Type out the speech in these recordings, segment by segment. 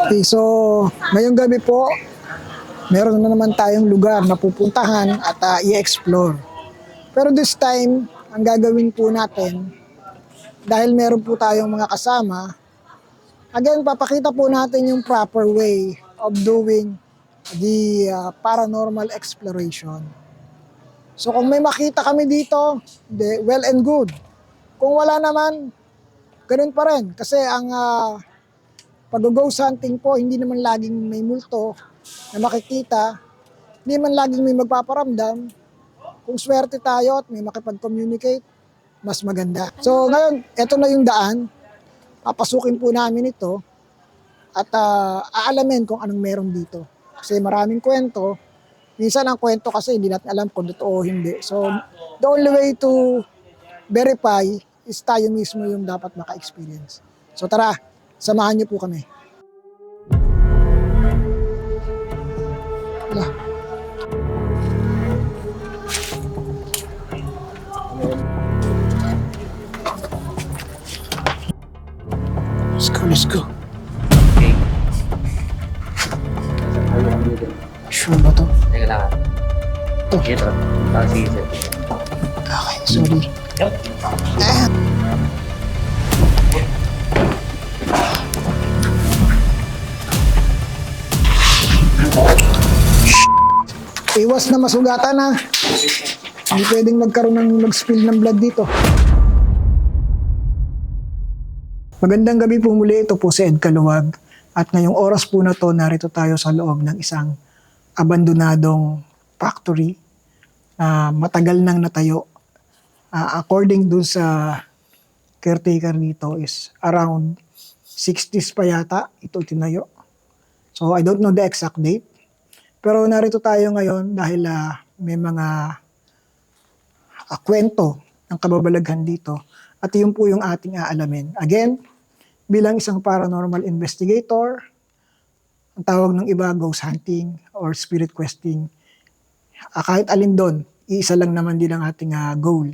Okay, so ngayong gabi po, meron na naman tayong lugar na pupuntahan at i-explore. Pero this time, ang gagawin po natin, dahil meron po tayong mga kasama, again, papakita po natin yung proper way of doing the paranormal exploration. So kung may makita kami dito, well and good. Kung wala naman, ganun pa rin. Kasi ang pag-ghost hunting po, hindi naman laging may multo na makikita, hindi man laging may magpaparamdam. Kung swerte tayo at may makipag-communicate, mas maganda. So ngayon, eto na yung daan. Papasukin po namin ito at aalamin kung anong meron dito. Kasi maraming kwento. Minsan ang kwento kasi hindi natin alam kung totoo o hindi. So the only way to verify is tayo mismo yung dapat maka-experience. So tara, samahan niyo po kami. Wala. Let's go. Okay. Sure ba to? Teka lang. Ito. Ito. Sige, sir. Okay, sorry. Yup. Ah. Iwas na masugatan ha. Hindi pwedeng magkaroon ng mag-spill ng blood dito. Magandang gabi po muli, ito po si Ed Kaluwag. At ngayong oras po na to, narito tayo sa loob ng isang abandonadong factory na matagal nang natayo. According dun sa caretaker dito is around 60s pa yata ito tinayo. So I don't know the exact date. Pero narito tayo ngayon dahil may mga kwento ng kababalaghan dito. At yun po yung ating aalamin. Again, bilang isang paranormal investigator, ang tawag ng iba, ghost hunting or spirit questing. Kahit alin doon, iisa lang naman din ang ating goal,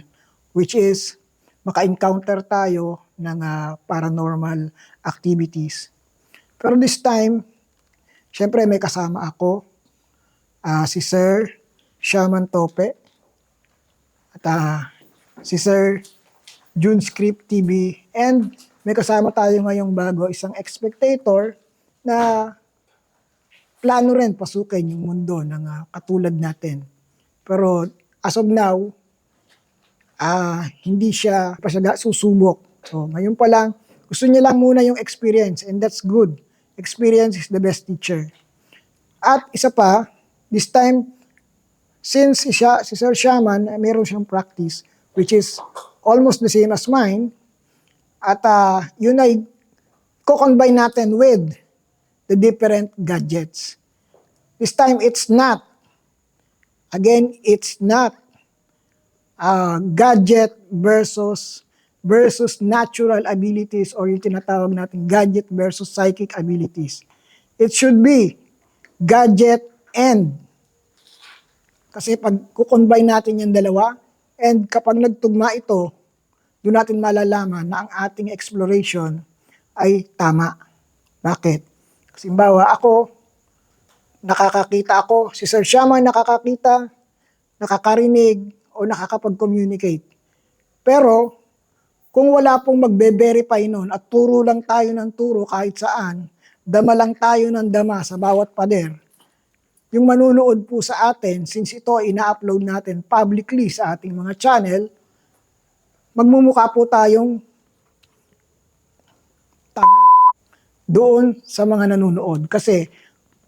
which is maka-encounter tayo ng paranormal activities. Pero this time, syempre may kasama ako, si Sir Shaman Tope at si Sir June Script TV, and may kasama tayo ngayong bago, isang spectator na plano rin pasukin yung mundo ng katulad natin. Pero as of now, hindi siya pa siya susubok. So ngayon pa lang, gusto niya lang muna yung experience, and that's good. Experience is the best teacher. At isa pa, this time, since si Sir Shaman, meron siyang practice, which is almost the same as mine, at yun ay co-combine natin with the different gadgets. This time, it's not gadget versus natural abilities, or yung tinatawag natin gadget versus psychic abilities. It should be gadget and. Kasi pag kukombine natin yung dalawa, and kapag nagtugma ito, doon natin malalaman na ang ating exploration ay tama. Bakit? Kasi bawa ako, nakakakita ako, si Sir Shaman nakakakita, nakakarinig, o nakakapag-communicate. Pero, kung wala pong magbe-verify nun at turo lang tayo ng turo kahit saan, dama lang tayo ng dama sa bawat pader, yung manunood po sa atin, since ito ina-upload natin publicly sa ating mga channel, magmumukha po tayong tanga doon sa mga nanonood kasi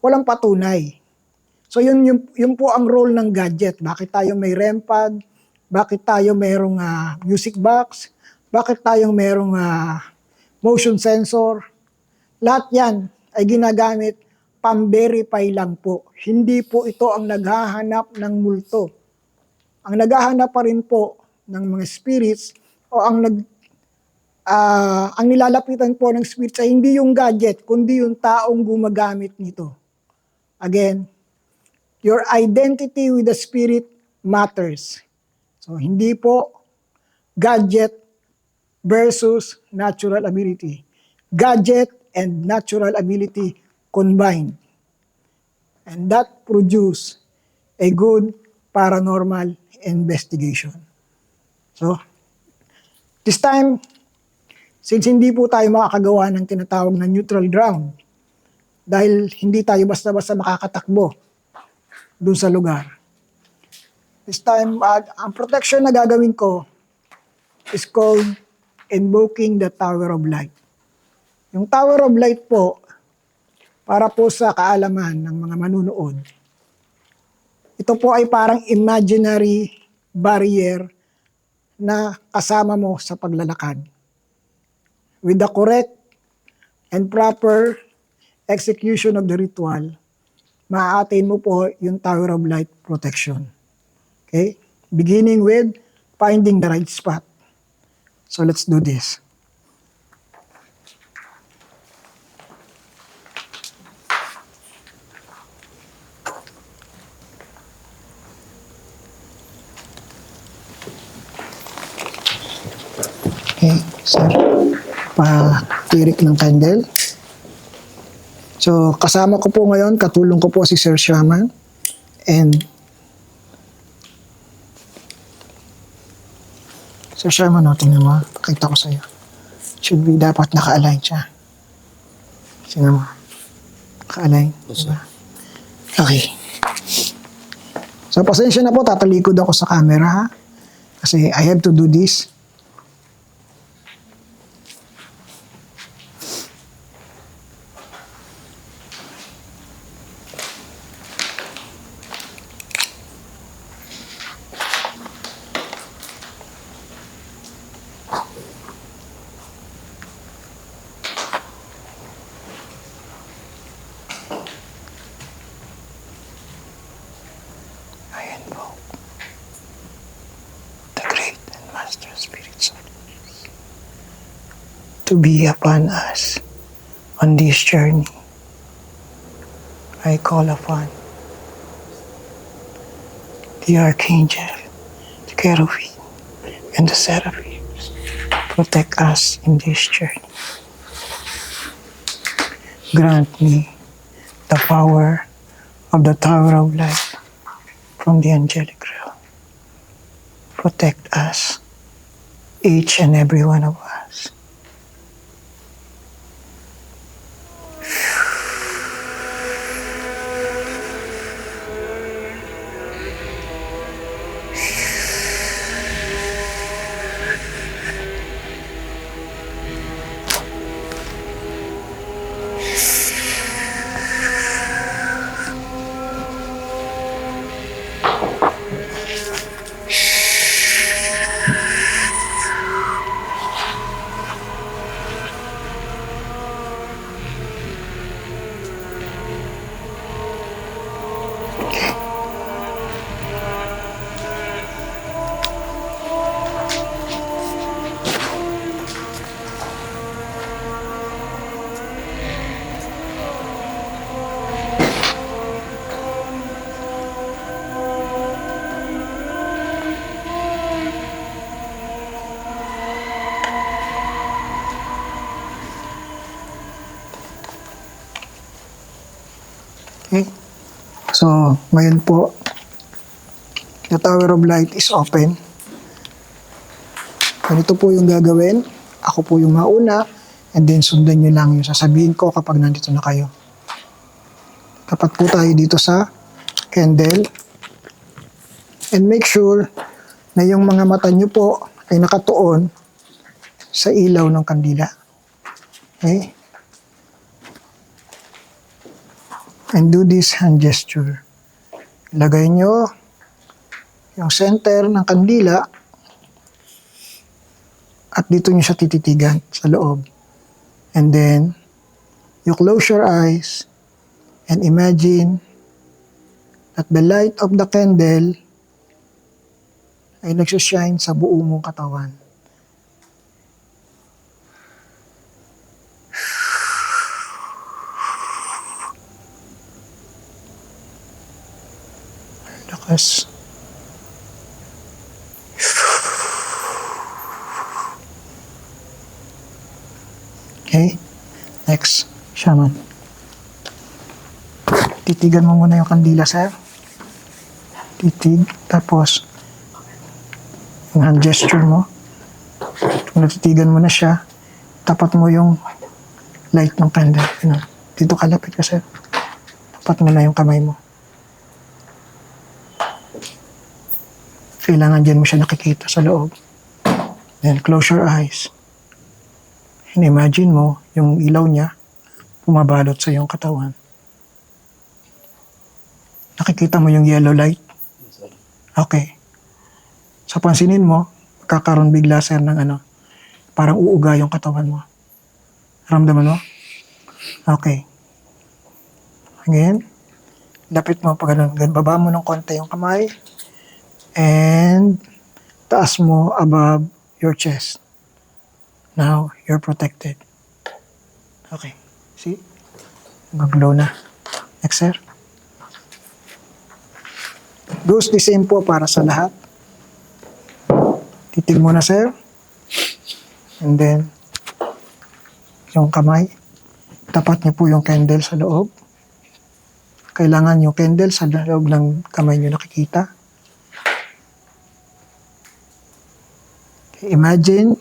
walang patunay. So yun po ang role ng gadget. Bakit tayo may REM pad? Bakit tayo mayroong music box? Bakit tayo mayroong motion sensor? Lahat yan ay ginagamit pam-verify lang po. Hindi po ito ang naghahanap ng multo. Ang naghahanap pa rin po ng mga spirits o ang nilalapitan po ng spirits ay hindi yung gadget, kundi yung taong gumagamit nito. Again, your identity with the spirit matters. So hindi po gadget versus natural ability. Gadget and natural ability combined. And that produce a good paranormal investigation. So, this time, since hindi po tayo makakagawa ng tinatawag na neutral ground, dahil hindi tayo basta-basta makakatakbo dun sa lugar. This time, ang protection na gagawin ko is called invoking the Tower of Light. Yung Tower of Light po, para po sa kaalaman ng mga manunood, ito po ay parang imaginary barrier na kasama mo sa paglalakad. With the correct and proper execution of the ritual, ma-attain mo po yung Tower of Light protection. Okay? Beginning with finding the right spot. So let's do this. Okay, sir. Pa-tirik ng candle. So, kasama ko po ngayon, katulong ko po si Sir Shaman. And Sir Shaman, tingnan mo. Pakita ko sa'yo. Should be dapat naka-align siya. Tingnan mo. Naka-align. Diba? Okay. So, pasensya na po. Tatalikod ako sa camera, ha? Kasi I have to do this. I invoke the great and master spirits to be upon us on this journey. I call upon the archangel, the cherubim, and the seraphim to protect us in this journey. Grant me the power of the Tower of Light from the angelic realm. Protect us, each and every one of us. Okay. So, ngayon po, the Tower of Light is open. Ganito po yung gagawin. Ako po yung mauna, and then sundan nyo lang yung sasabihin ko kapag nandito na kayo. Tapat po tayo dito sa candle. And make sure na yung mga mata nyo po ay nakatuon sa ilaw ng kandila. Okay? And do this hand gesture. Ilagay nyo yung center ng kandila at dito nyo siya tititigan sa loob. And then, you close your eyes and imagine that the light of the candle ay nagsashine sa buo mong katawan. Lakas. Okay, next, shaman. Titigan mo muna yung kandila, sir. Titig. Tapos, yung hand gesture mo. Kung natitigan mo na siya, tapat mo yung light ng candle. Yun, dito kalapit ka, sir. Tapat mo na yung kamay mo. Kailangan dyan mo siya nakikita sa loob. Then, close your eyes. And imagine mo, yung ilaw niya, pumabalot sa iyong katawan. Nakikita mo yung yellow light? Okay. So, pansinin mo, magkakaroon bigla, sir, ng parang uuga yung katawan mo. Ramdaman mo? Okay. Again, lapit mo pag ganun. Baba mo ng konti yung kamay. And taas mo above your chest. Now, you're protected. Okay. See? Mag-glow na. Next, sir. Goes the same po para sa lahat. Titig mo na, sir. And then, yung kamay. Tapat niyo po yung candle sa loob. Kailangan yung candle sa loob ng kamay niyo nakikita. Okay, imagine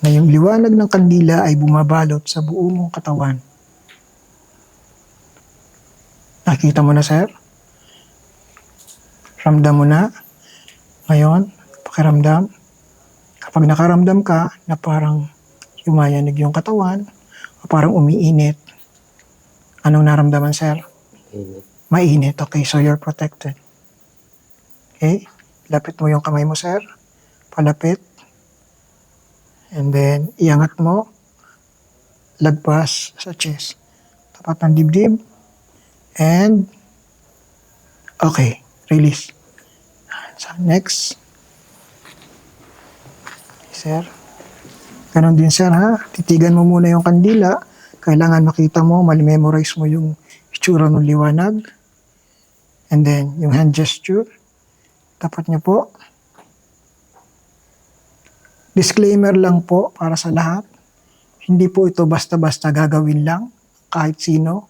na yung liwanag ng kandila ay bumabalot sa buo mong katawan. Nakita mo na, sir? Ramdam mo na. Ngayon, pakiramdam. Kapag nakaramdam ka na parang yumayanig yung katawan o parang umiinit, anong naramdaman, sir? Init. Mainit. Okay, so you're protected. Okay? Lapit mo yung kamay mo, sir. Palapit. And then, iangat mo. Lagpas sa chest. Tapat ng dibdib. And, okay. Release. So, next. Sir. Ganon din, sir, ha? Titigan mo muna yung kandila. Kailangan makita mo, malimemorize mo yung itsura ng liwanag. And then, yung hand gesture. Tapat niyo po. Disclaimer lang po para sa lahat. Hindi po ito basta-basta gagawin lang. Kahit sino.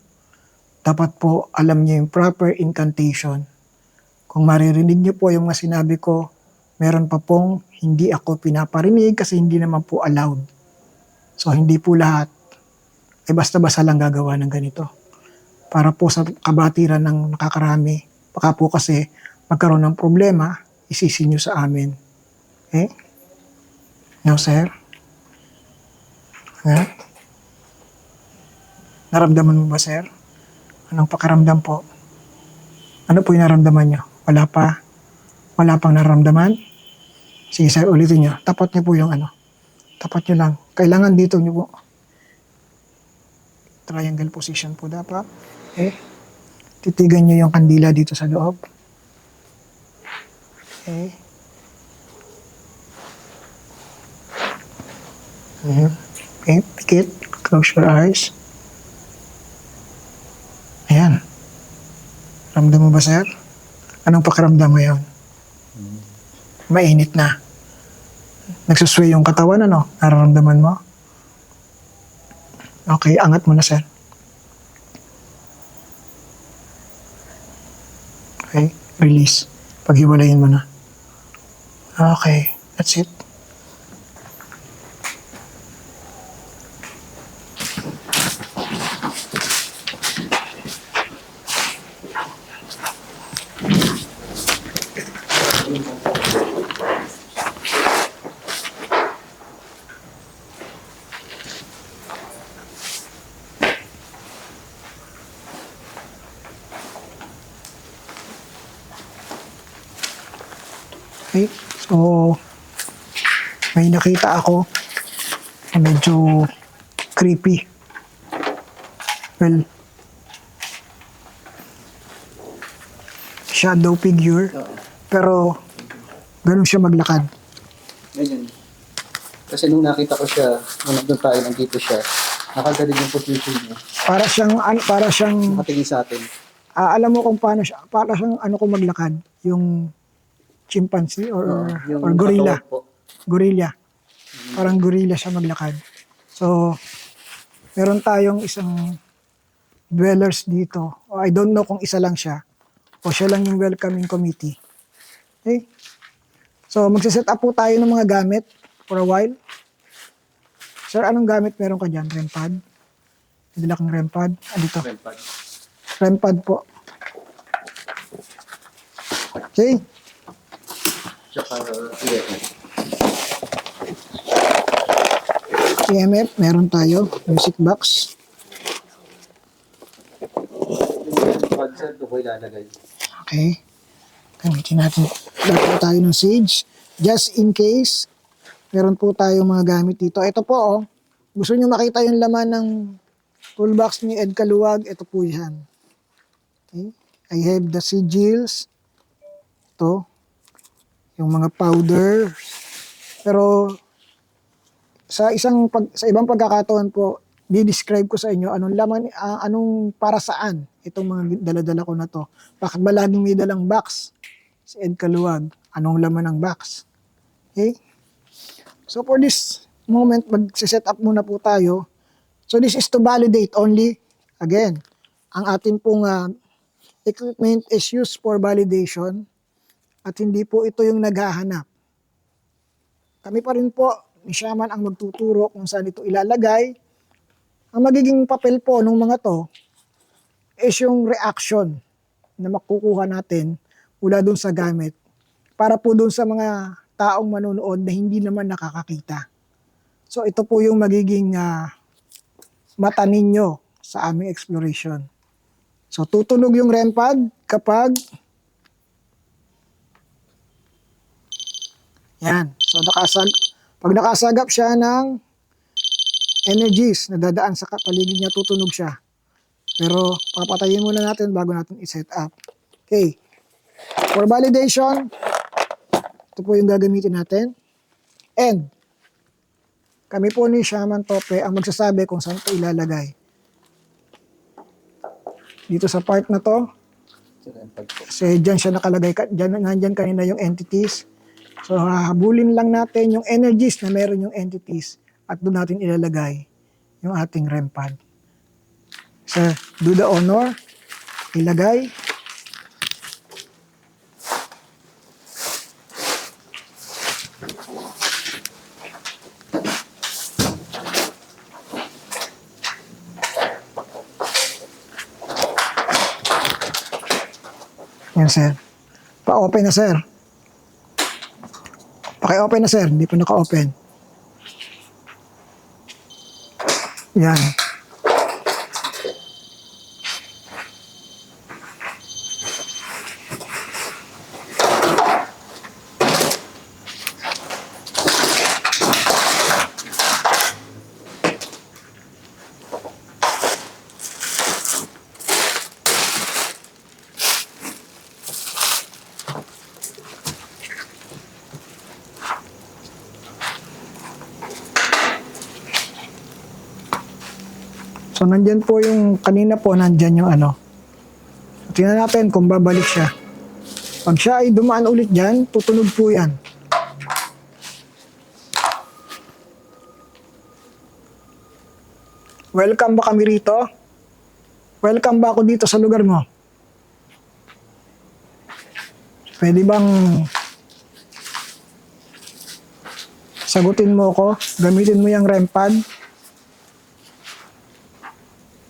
Dapat po alam niyo yung proper incantation. Kung maririnig niyo po yung mga sinabi ko, meron pa pong hindi ako pinaparinig kasi hindi naman po allowed. So, hindi po lahat ay basta-basta lang gagawa ng ganito. Para po sa kabatiran ng nakakarami, baka po kasi magkaroon ng problema, isisi niyo sa amin. Okay? Now, sir. Ha? Naramdaman mo ba, sir? Anong pakiramdam po? Ano po yung naramdaman niyo? Wala pa? Wala pang naramdaman? Sige, sir, ulitin niyo. Tapat niyo po yung Tapat niyo lang. Kailangan dito niyo po. Triangle position po dapat. Okay. Titigan niyo yung kandila dito sa loob. Okay. Okay, pikit. Close your eyes. Ayan. Ramdam mo ba, sir? Anong pakiramdam ngayon? Mainit na. Nagsusway yung katawan, Nararamdaman mo? Okay, angat mo na, sir. Okay, release. Paghiwalayin mo na. Okay, that's it. Okay, so may nakita ako na medyo creepy. Well, shadow figure, pero ganun siya maglakad. Ganyan. Kasi nung nakita ko siya, nung nandun tayo, nandito siya, nakagaling yung position niya. Para siyang Nakatingin sa atin. alam mo kung paano siya, para siyang kung maglakad, yung chimpanzee or gorilla. katawan po. Gorilla. Parang gorilla siya maglakad. So, meron tayong isang dwellers dito I don't know kung isa lang siya o siya lang yung welcoming committee. Okay? So, magsiset up po tayo ng mga gamit for a while. Sir, anong gamit meron ka dyan? REM pad? Nadala kang REM pad? Dito. Rempad. REM pad po. Okay? Tsaka, yeah. EMF, meron tayo. Music box. Yung rempad, sir, doon ko ilalagay. Okay. Gamitin natin. Dapat tayo ng sage. Just in case, meron po tayong mga gamit dito. Ito po, oh. Gusto nyo makita yung laman ng toolbox ni Ed Kaluwag? Ito po yan. Okay. I have the sigils. Ito. Yung mga powder. Pero, sa ibang pagkakataon po, di-describe ko sa inyo anong laman, anong para saan itong mga dala-dala ko na to. Bakit ba laging may dalang box? Si Ed Kaluwag, anong laman ng box? Okay? So for this moment, mag-set up muna po tayo. So this is to validate only. Again, ang ating pong equipment is used for validation at hindi po ito yung naghahanap. Kami pa rin po, ni Shaman ang magtuturo kung saan ito ilalagay. Ang magiging papel po ng mga to is yung reaction na makukuha natin mula dun sa gamit para po dun sa mga taong manonood na hindi naman nakakakita. So ito po yung magiging mata ninyo sa aming exploration. So tutunog yung REM pad kapag yan. So pag nakasagap siya ng energies na dadaan sa paligid niya, tutunog siya. Pero papatayin muna natin bago natin i-set up. Okay. For validation, ito po yung gagamitin natin. And kami po ni Shaman Tope ang magsasabi kung saan ito ilalagay. Dito sa part na to, Sa rempad po. kasi dyan siya nakalagay, nandyan kanina yung entities. So hahabulin lang natin yung energies na meron yung entities at doon natin ilalagay yung ating REM pad. Sir, do the honor. Ilagay. Yan, sir. Pa-open na, sir. Paki-open na, sir. Hindi pa naka-open. Yan. So, nandyan po yung, kanina po, nandyan yung ano. Tingnan natin kung babalik siya. Pag siya ay dumaan ulit dyan, tutunog po yan. Welcome ba kami rito? Welcome ba ako dito sa lugar mo? Pwede bang sagutin mo ko? Gamitin mo yung REM pad?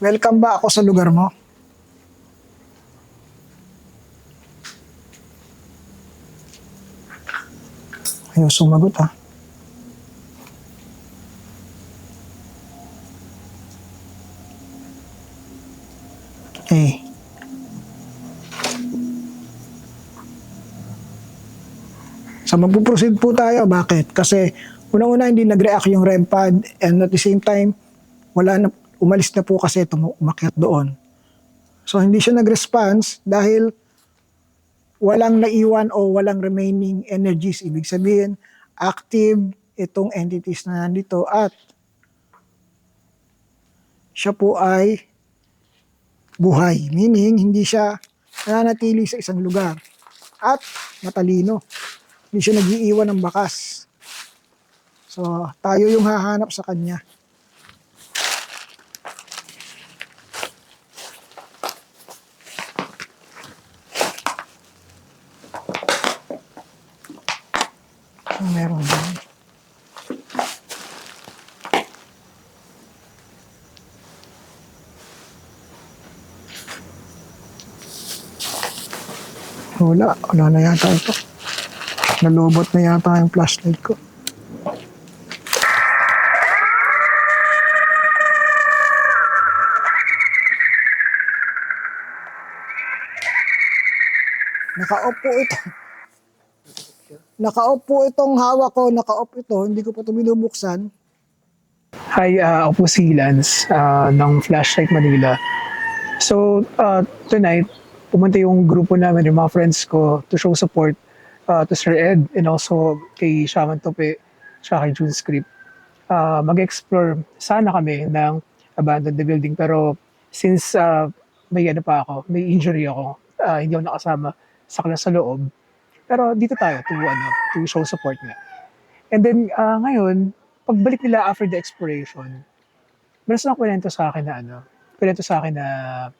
Welcome ba ako sa lugar mo? Ayaw sumagot ha. Okay. So magpuproceed po tayo. Bakit? Kasi unang-una hindi nag-react yung REM pad and at the same time umalis na po kasi umakyat doon. So hindi siya nag-response dahil walang naiwan o walang remaining energies. Ibig sabihin, active itong entities na nandito at siya po ay buhay. Meaning, hindi siya nananatili sa isang lugar. At matalino. Hindi siya nag-iiwan ng bakas. So, tayo yung hahanap sa kanya. Wala na yata ito. Nalobot na yata yung flashlight ko. Naka-off po ito. Naka-off po itong hawak ko. Naka-off ito. Hindi ko pa ito binubuksan. Hi, ako po si Lance ng Flashlight Manila. So, tonight, pumunta yung grupo namin, yung mga friends ko, to show support to Sir Ed and also kay Shaman Tope, tsaka kay June Script. Mag-explore sana kami ng abandoned the building, pero since may ano pa ako, may injury ako, hindi ako nakasama sa class sa loob. Pero dito tayo to show support nga. And then ngayon, pagbalik nila after the exploration, meron silang kwento sa akin na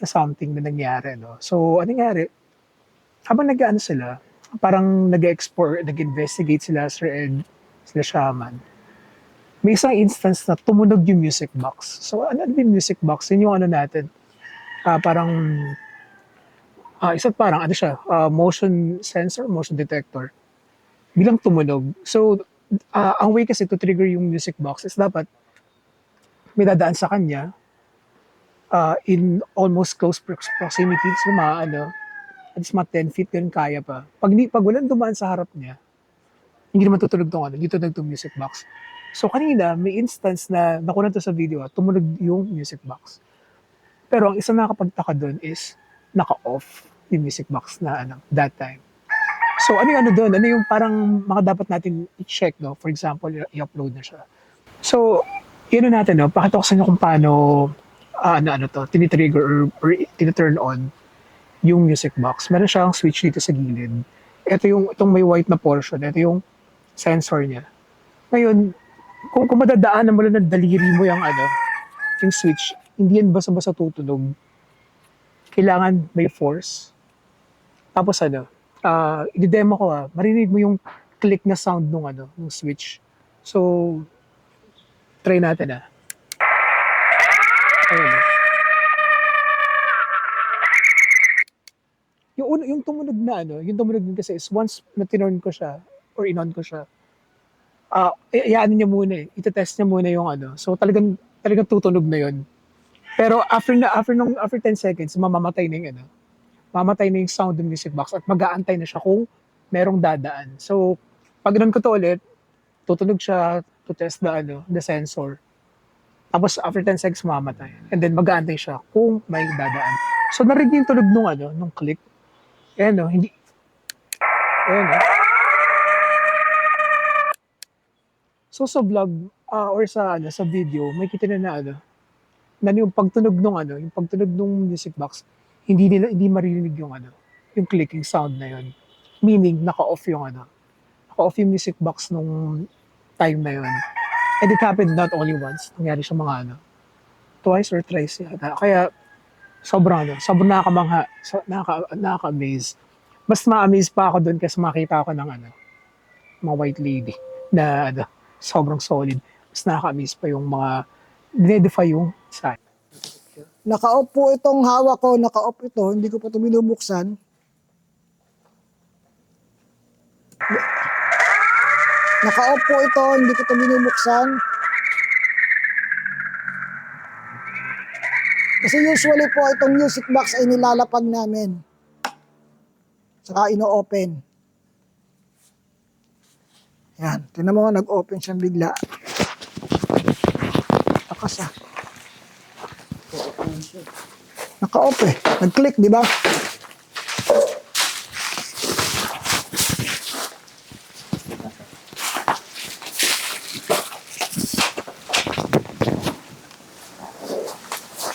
something na nangyari, no? So, anong nangyari? Habang nag-ano sila, parang nag-explore, nag-investigate sila, Sir Ed, sila Shaman. May isang instance na tumunog yung music box. So, ano yung music box? Yun yung ano natin, parang, parang, ano siya, motion sensor, motion detector. Bilang tumunog. So, ang way kasi to trigger yung music box is dapat may dadaan sa kanya in almost close proximity. So, at least mga 10 feet, ganun kaya pa. Pag walang dumaan sa harap niya, hindi naman tutunog dito tutunog tong music box. So, kanina, may instance na nakunan to sa video, tumunog yung music box. Pero ang isang nakapagtaka doon is naka-off yung music box na that time. So, ano yung doon? Ano yung parang mga dapat natin i-check, no? For example, i-upload na siya. So, yun natin, no? Pakita ko sa inyo kung paano tinitrigger or tiniturn on yung music box. Meron siyang switch dito sa gilid. Itong may white na portion, ito yung sensor niya. Ngayon, kung madadaanan mo lang ng daliri mo yung switch, hindi yan basta-basta tutunog. Kailangan may force. Tapos i-demo ko marinig mo yung click na sound ng switch. So, try natin Ayun. Yung tumunog yung tumunog din kasi is once na tinurn ko siya or in-on ko siya, iyaano niya muna itetest niya muna yung So talagang tutunog na yun. Pero after 10 seconds, mamamatay na yung mamatay na yung sound ng music box at mag-aantay na siya kung merong dadaan. So, pag ko to ulit, tutunog siya to test the sensor. Tapos after 10 seconds, mamamatay. And then mag-aantay siya kung may dadaan. So, narinig yung tunog nung click. Hindi. So, sa vlog, or sa video, may kita na yung pagtunog nung music box, hindi maririnig yung clicking sound na yun. Meaning, naka-off yung music box nung time na yun. And it happened not only once, nangyari siya mga twice or thrice yata. Kaya, sobrang nakakamangha, nakaka-amaze. Mas ma-amaze pa ako doon kasi makita ako ng mga white lady na sobrang solid. Mas nakaka-amaze pa yung mga dinedefy yung sign. Naka-off po itong hawak ko. Naka-off ito. Hindi ko pa ito binubuksan. Naka-off po ito. Hindi ko ito binubuksan. Kasi usually po itong music box ay nilalapag namin. Saka ino-open. Yan. Tingnan mo, nag-open siya bigla. Takas Naka-off Nag-click, di ba?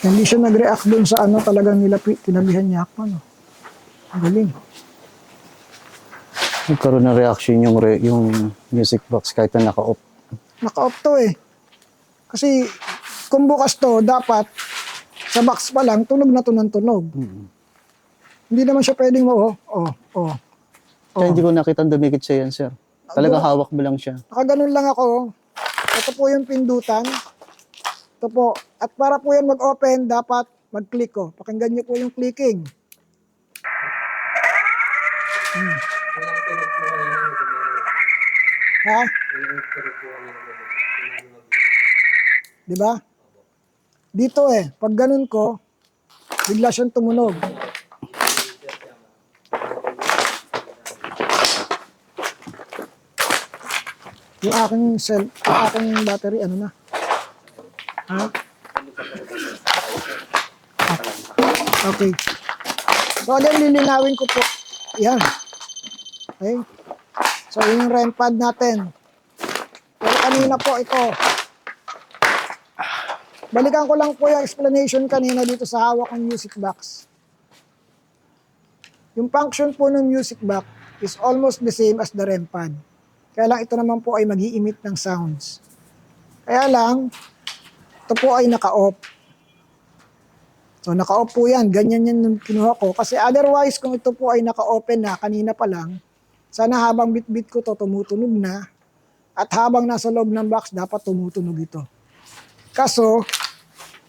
Hindi siya nag-react dun sa talagang tinabihan niya ako. Ang galing. Nagkaroon ng reaction yung music box kahit na naka-off. Naka-off to Kasi kung bukas to, dapat sa box pa lang, tunog na to ng tunog. Hindi naman siya pwedeng Kaya hindi ko nakita dumikit siya yan, sir. Talaga hawak mo lang siya. Nakaganon lang ako. Ito po yung pindutan. Ito po. At para po yan mag-open, dapat mag-click Pakinggan niyo po yung clicking. Ha? Di ba? Dito pag ganun ko, bigla siyang tumunog. Yung aking battery, ano na? Ha? Okay. So again, lilinawin ko po. Yan. Okay. So yun yung REM pad natin. Pero kanina po ito. Balikan ko lang po yung explanation kanina dito sa hawak ng music box. Yung function po ng music box is almost the same as the REM pad. Kaya lang ito naman po ay mag-i-emit ng sounds. Kaya lang, ito po ay naka-off. So naka-off po yan. Ganyan yan yung kinuha ko. Kasi otherwise, kung ito po ay naka-open na kanina pa lang, sana habang bit-bit ko to tumutunog na. At habang nasa loob ng box, dapat tumutunog ito. Kaso,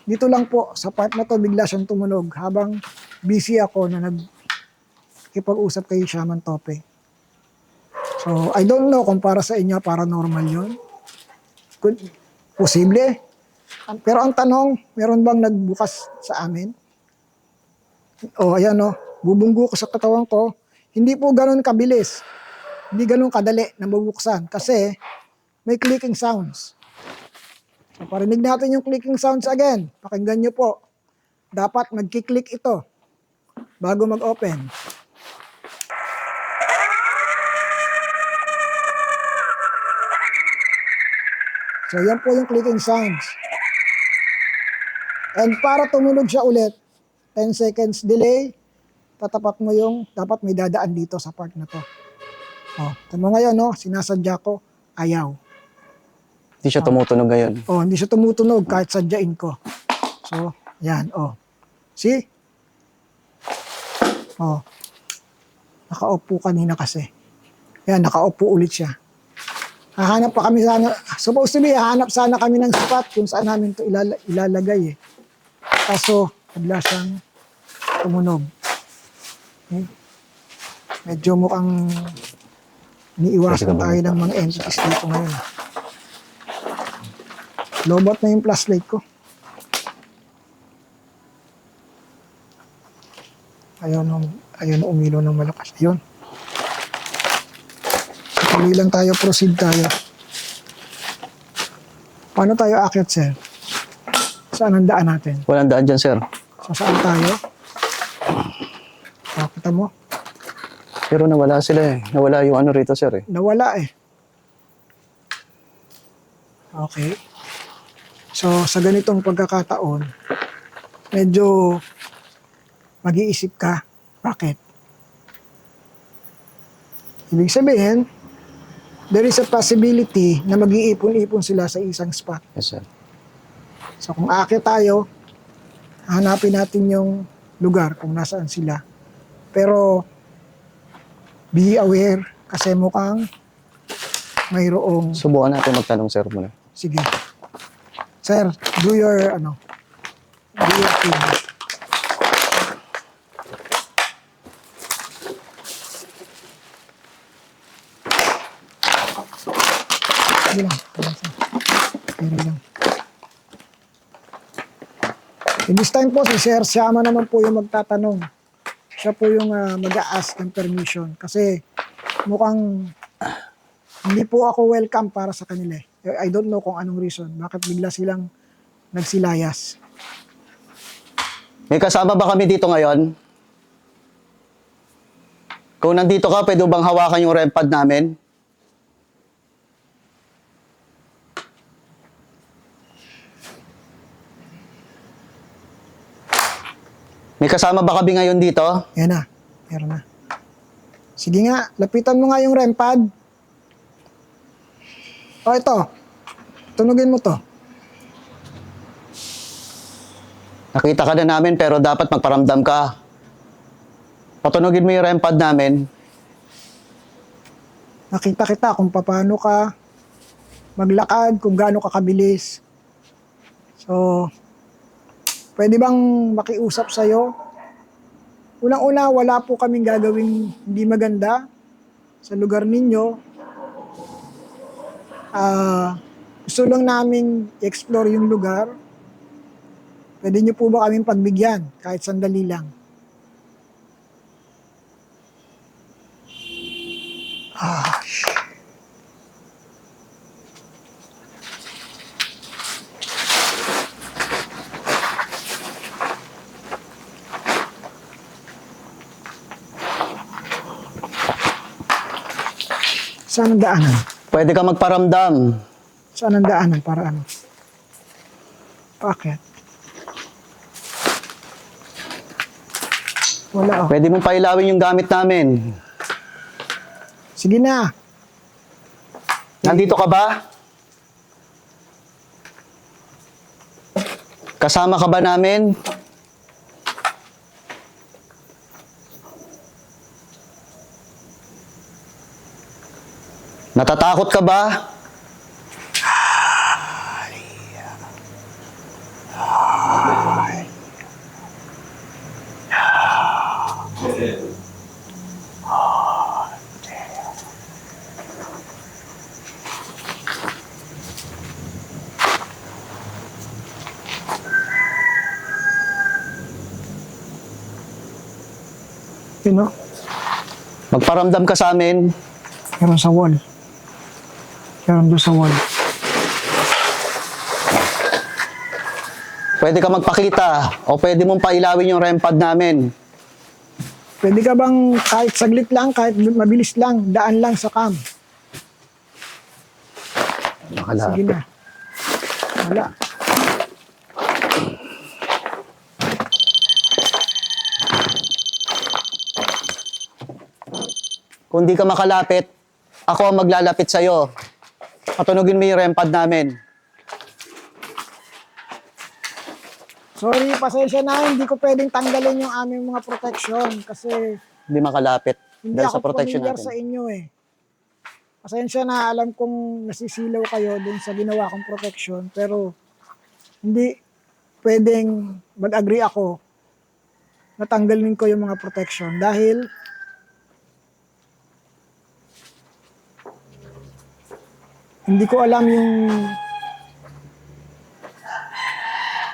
dito lang po, sa part na to, bigla siyang tumunog habang busy ako na nagkipag-usap kay Shaman Tope. So, I don't know kung para sa inyo, paranormal yun. Posible. Pero ang tanong, meron bang nagbukas sa amin? Ayan bubunggo ko sa katawan ko. Hindi po ganun kabilis. Hindi ganun kadali na mabuksan. Kasi, may clicking sounds. So, parinig natin yung clicking sounds again. Pakinggan nyo po. Dapat magkiklik ito bago mag-open. So, yan po yung clicking sounds. And para tumunog siya ulit, 10 seconds delay, tatapat mo yung, dapat may dadaan dito sa part na to. Ito mo ngayon, sinasadya ko, ayaw. Hindi siya tumutunog ngayon. Hindi siya tumutunog kahit sadyain ko. So, yan, See? Naka-off po kanina kasi. Yan, naka-off po ulit siya. Hahanap pa kami sana, supposed to be, hahanap sana kami ng spot kung saan namin ito ilalagay Kaso, bigla siyang tumunog. Okay. Medyo mukhang iniiwasan tayo ng mga entities dito ngayon. Lobot na yung flashlight ko. Ayun umilaw ng malakas. Ayun. Tuloy lang tayo, proceed tayo. Paano tayo aakyat, sir? Saan ang daan natin? Walang daan dyan, sir. So, saan tayo? Kita mo? Pero nawala sila Nawala yung rito, sir Nawala Okay. So, sa ganitong pagkakataon, medyo mag-iisip ka. Bakit? Ibig sabihin, there is a possibility na mag-iipon-ipon sila sa isang spot. Yes, sir. So kung aakyat tayo, hanapin natin yung lugar kung nasaan sila. Pero be aware kasi mukhang mayroong... Subukan natin magtanong, sir, muna. Sige. Sir, do your thing. Sige lang. Sige lang. In this time po, si Sir Shaman naman po yung magtatanong. Siya po yung mag-a-ask ng permission. Kasi mukhang hindi po ako welcome para sa kanila. I don't know kung anong reason. Bakit bigla silang nagsilayas. May kasama ba kami dito ngayon? Kung nandito ka, pwede bang hawakan yung REM pad namin? May kasama ba kami ngayon dito? Yan na. Meron na. Sige nga, lapitan mo nga yung REM pad. Ito. Tunugin mo to. Nakita ka na namin pero dapat magparamdam ka. Patunugin mo yung REM pad namin. Nakita kita kung paano ka maglakad, kung gaano ka kabilis. So, pwede bang makiusap sa'yo? Unang-una, wala po kaming gagawing hindi maganda sa lugar ninyo. Gusto lang namin i-explore yung lugar. Pwede niyo po ba kaming pagbigyan kahit sandali lang? Saan ang daanan? Pwede ka magparamdam. Saan ang daanan para ano? Bakit? Wala oh. Pwede mong pailawin yung gamit namin. Sige na. Nandito ka ba? Kasama ka ba namin? Natatakot ka ba? Yun no? Magparamdam ka sa amin. Meron sa wall. Meron doon sa wall. Pwede ka magpakita o pwede mong pailawin yung REM pad namin. Pwede ka bang kahit saglit lang, kahit mabilis lang, daan lang sa cam? Sige na. Wala. Kung di ka makalapit, ako ang maglalapit sa'yo. Patunugin mo yung REM pad namin. Sorry, pasensya na, hindi ko pwedeng tanggalin yung aming mga protection kasi Hindi makalapit. hindi Dahil ako sa protection familiar natin. sa inyo eh. Pasensya na, alam kong nasisilaw kayo dun sa ginawa kong protection, pero hindi pwedeng mag-agree ako na tanggalin ko yung mga protection dahil hindi ko alam yung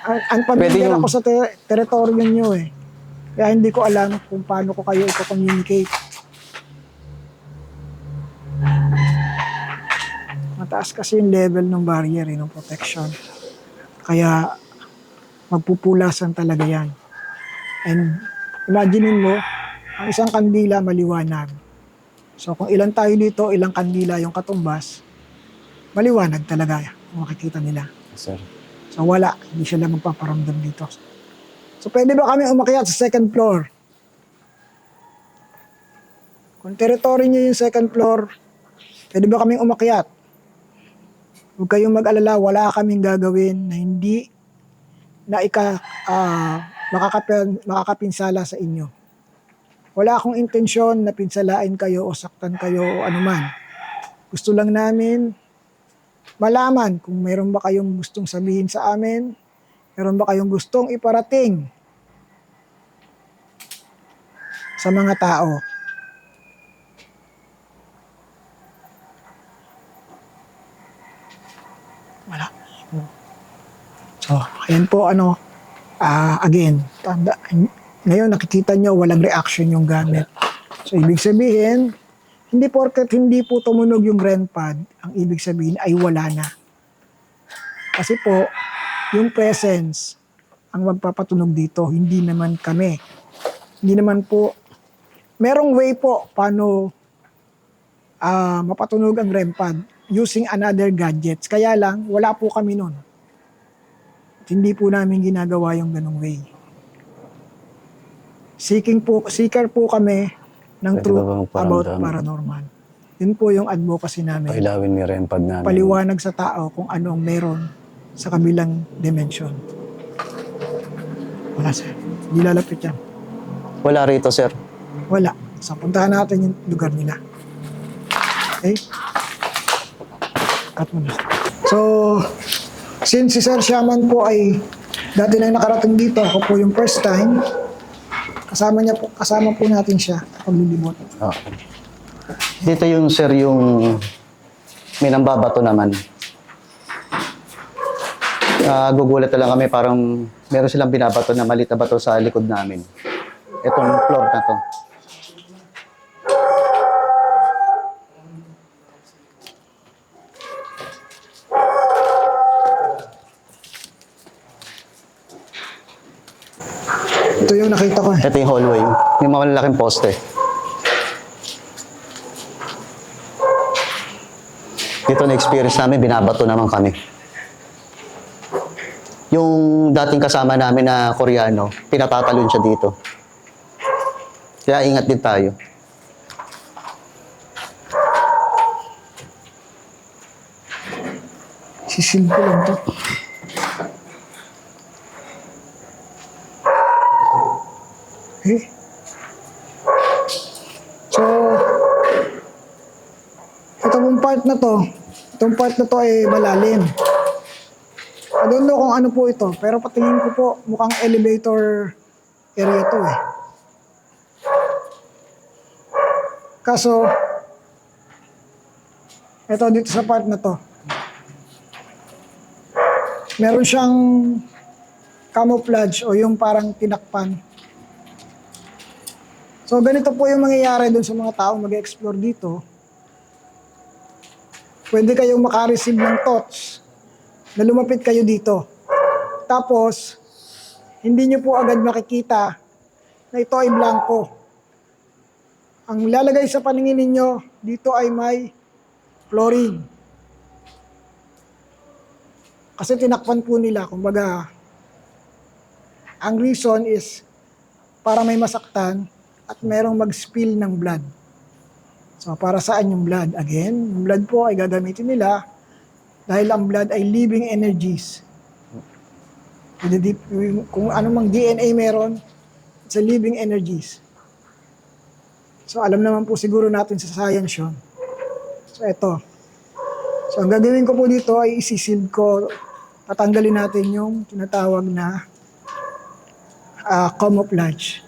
Pwede unfamiliar yung- ako sa teritoryo nyo eh. Kaya hindi ko alam kung paano ko kayo i-communicate. Mataas kasi yung level ng barrier, ng protection. Kaya magpupulasan talaga yan. And imaginein mo, ang isang kandila maliwanag. So kung ilan tayo dito, ilang kandila yung katumbas, maliwanag talaga yung makikita nila. Sir. So wala, hindi sila magpaparamdam dito. So pwede ba kami umakyat sa second floor? Kung territory nyo yung second floor, pwede ba kaming umakyat? Huwag kayong mag-alala, wala kaming gagawin na hindi na makakapinsala sa inyo. Wala akong intensyon na pinsalain kayo o saktan kayo o anuman. Gusto lang namin malaman kung meron ba kayong gustong sabihin sa amin, meron ba kayong gustong iparating sa mga tao. Wala. So, ayan po again, ngayon nakikita nyo walang reaction yung gamit. So, ibig sabihin, hindi porket hindi po tumunog yung REM pad, ang ibig sabihin ay wala na. Kasi po, yung presence ang magpapatunog dito, hindi naman kami. Hindi naman po, merong way po paano mapatunog ang REM pad using another gadgets. Kaya lang, wala po kami nun. At hindi po namin ginagawa yung ganong way. Seeker po kami ng Pwede truth ba bang about paramdam? paranormal. Yun po yung advocacy namin. Pailawin mo yung REM pad namin. Paliwanag sa tao kung ano ang meron sa kabilang dimension. Wala sir. Hindi lalapit yan. Wala rito, sir. Wala. So puntahan natin yung lugar nila. Okay? Cut mo na. So, since si Sir Shaman po ay dati na nakarating dito, ako po yung first time, kasama po natin siya paglilibot. Oh. Dito yung sir yung may nambabato naman. Gugulat na lang kami parang meron silang binabato na maliit na bato sa likod namin. Itong floor na to. Ito yung nakita ko eh. Ito yung hallway. Yung malalaking poste. Dito na experience namin, binabato naman kami. Yung dating kasama namin na Koreano, pinatatalon siya dito. Kaya ingat din tayo. Sisil ko lang to. Okay. So, itong part na to ay malalim. I don't know kung ano po ito, pero patingin ko po mukhang elevator area to eh. Kaso, ito dito sa part na to, meron siyang camouflage o yung parang tinakpan. So, ganito po yung mangyayari dun sa mga taong mag-explore dito. Pwede kayong makareceive ng thoughts na lumapit kayo dito. Tapos, hindi nyo po agad makikita na ito ay blanco. Ang lalagay sa paningin ninyo, dito ay may flooring. Kasi tinakpan po nila, kumbaga, ang reason is para may masaktan at merong mag-spill ng blood. So, para saan yung blood? Again, yung blood po ay gagamitin nila dahil ang blood ay living energies. Kung anumang DNA meron, it's a living energies. So, alam naman po siguro natin sa science yun. So, ito. So, ang gagawin ko po dito ay isisid ko, tatanggalin natin yung tinatawag na camouflage.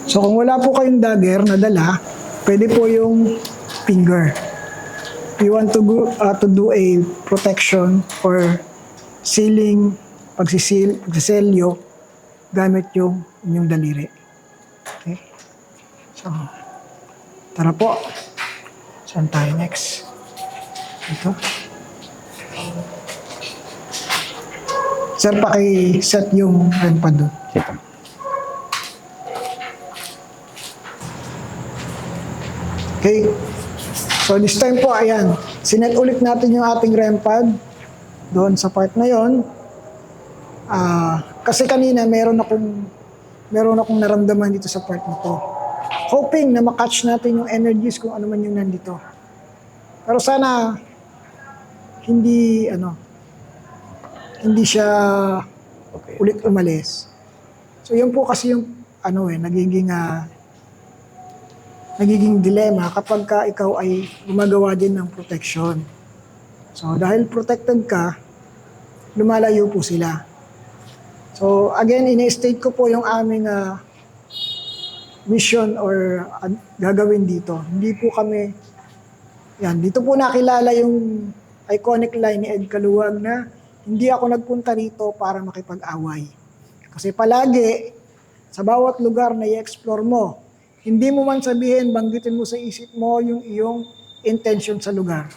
So kung wala po kayong dagger na dala, pwede po yung finger. If you want to do a protection or sealing, pagsiselyo, gamit yung inyong daliri. Okay? So, tara po. Saan tayo next? Ito. Sir, paki-set yung REM pad doon. Dito. Okay. So this time po, ayan. Sinet ulit natin yung ating REM pad doon sa part na yon. Kasi kanina meron akong naramdaman dito sa part na to. Hoping na makatch natin yung energies kung ano man yung nandito. Pero sana hindi siya Okay. ulit umalis. So yun po kasi yung nagiging dilema kapag ka ikaw ay gumagawa din ng protection. So dahil protected ka, lumalayo po sila. So again, ini-state ko po yung aming mission or gagawin dito. Hindi po kami, dito po nakilala yung iconic line ni Ed Kaluwag na hindi ako nagpunta rito para makipag-away. Kasi palagi, sa bawat lugar na i-explore mo, hindi mo man sabihin, banggitin mo sa isip mo yung iyong intention sa lugar.